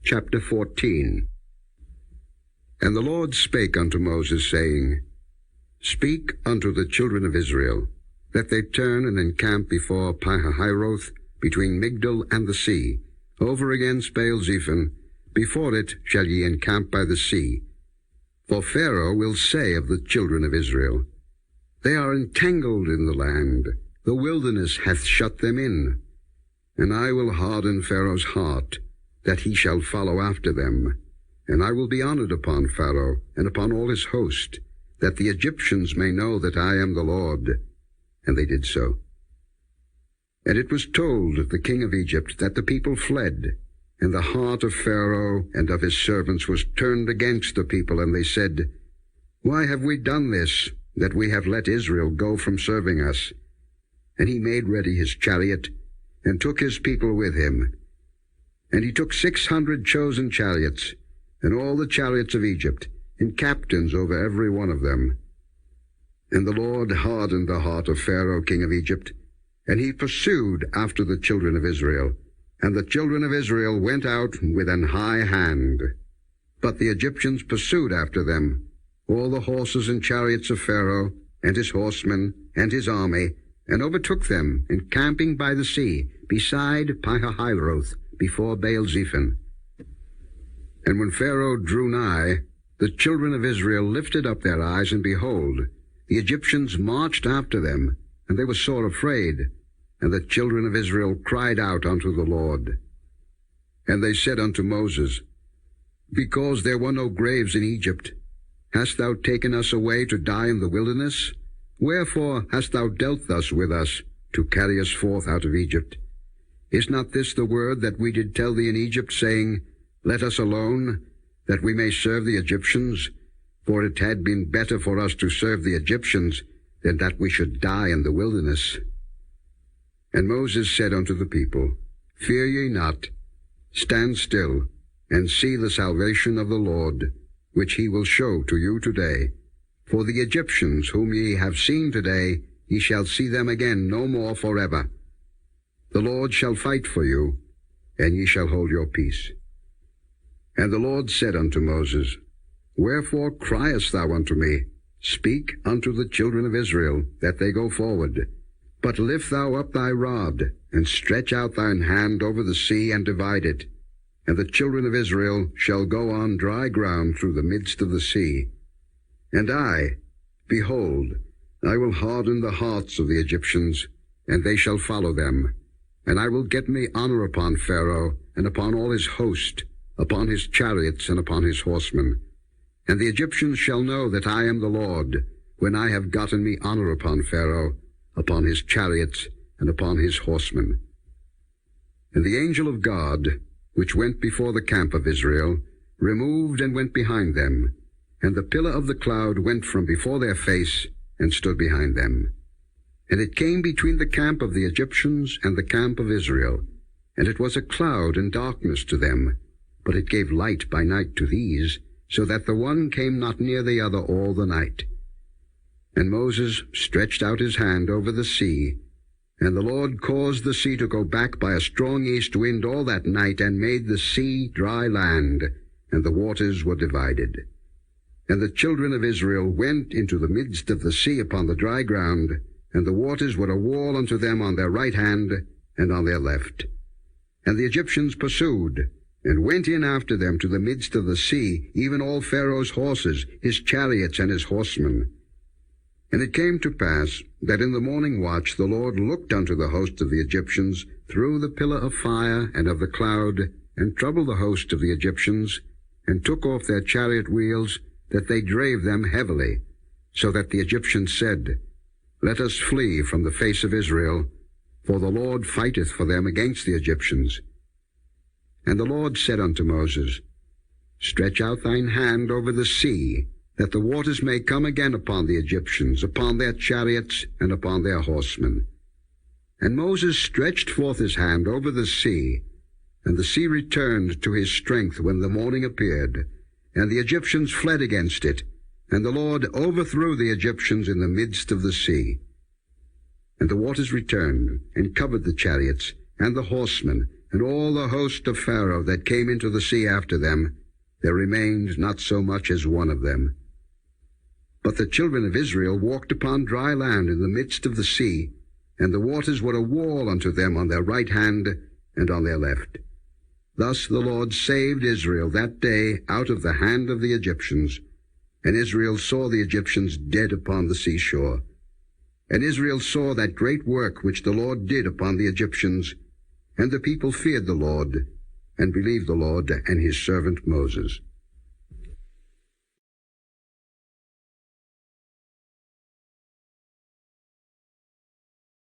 chapter 14. And the Lord spake unto Moses, saying, Speak unto the children of Israel, that they turn and encamp before Pihahiroth, between Migdol and the sea, over against Baal-zephon. Before it shall ye encamp by the sea. For Pharaoh will say of the children of Israel, They are entangled in the land, the wilderness hath shut them in. And I will harden Pharaoh's heart, that he shall follow after them. And I will be honored upon Pharaoh, and upon all his host, that the Egyptians may know that I am the Lord. And they did so. And it was told the king of Egypt that the people fled, and the heart of Pharaoh and of his servants was turned against the people, and they said, Why have we done this, that we have let Israel go from serving us? And he made ready his chariot, and took his people with him. And he took 600 chosen chariots, and all the chariots of Egypt, and captains over every one of them. And the Lord hardened the heart of Pharaoh king of Egypt, and he pursued after the children of Israel. And the children of Israel went out with an high hand. But the Egyptians pursued after them, all the horses and chariots of Pharaoh, and his horsemen, and his army, and overtook them, encamping by the sea, beside Pihahiroth, before Baal-zephon. And when Pharaoh drew nigh, the children of Israel lifted up their eyes, and behold, the Egyptians marched after them, and they were sore afraid. And the children of Israel cried out unto the Lord. And they said unto Moses, Because there were no graves in Egypt, hast thou taken us away to die in the wilderness? Wherefore hast thou dealt thus with us, to carry us forth out of Egypt? Is not this the word that we did tell thee in Egypt, saying, Let us alone, that we may serve the Egyptians? For it had been better for us to serve the Egyptians, than that we should die in the wilderness. And Moses said unto the people, Fear ye not, stand still, and see the salvation of the Lord, which he will show to you today. For the Egyptians whom ye have seen today, ye shall see them again no more forever. The Lord shall fight for you, and ye shall hold your peace. And the Lord said unto Moses, Wherefore criest thou unto me? Speak unto the children of Israel, that they go forward. But lift thou up thy rod, and stretch out thine hand over the sea, and divide it. And the children of Israel shall go on dry ground through the midst of the sea. And I, behold, I will harden the hearts of the Egyptians, and they shall follow them. And I will get me honor upon Pharaoh, and upon all his host, upon his chariots, and upon his horsemen. And the Egyptians shall know that I am the Lord, when I have gotten me honor upon Pharaoh, upon his chariots, and upon his horsemen. And the angel of God, which went before the camp of Israel, removed and went behind them, and the pillar of the cloud went from before their face, and stood behind them. And it came between the camp of the Egyptians and the camp of Israel, and it was a cloud and darkness to them, but it gave light by night to these, so that the one came not near the other all the night. And Moses stretched out his hand over the sea, and the Lord caused the sea to go back by a strong east wind all that night, and made the sea dry land, and the waters were divided. And the children of Israel went into the midst of the sea upon the dry ground, and the waters were a wall unto them on their right hand and on their left. And the Egyptians pursued, and went in after them to the midst of the sea, even all Pharaoh's horses, his chariots, and his horsemen. And it came to pass that in the morning watch the Lord looked unto the host of the Egyptians through the pillar of fire and of the cloud, and troubled the host of the Egyptians, and took off their chariot wheels, that they drave them heavily, so that the Egyptians said, Let us flee from the face of Israel, for the Lord fighteth for them against the Egyptians. And the Lord said unto Moses, Stretch out thine hand over the sea, that the waters may come again upon the Egyptians, upon their chariots, and upon their horsemen. And Moses stretched forth his hand over the sea, and the sea returned to his strength when the morning appeared, and the Egyptians fled against it, and the Lord overthrew the Egyptians in the midst of the sea. And the waters returned, and covered the chariots, and the horsemen, and all the host of Pharaoh that came into the sea after them, there remained not so much as one of them. But the children of Israel walked upon dry land in the midst of the sea, and the waters were a wall unto them on their right hand and on their left. Thus the Lord saved Israel that day out of the hand of the Egyptians, and Israel saw the Egyptians dead upon the seashore. And Israel saw that great work which the Lord did upon the Egyptians, and the people feared the Lord, and believed the Lord and his servant Moses.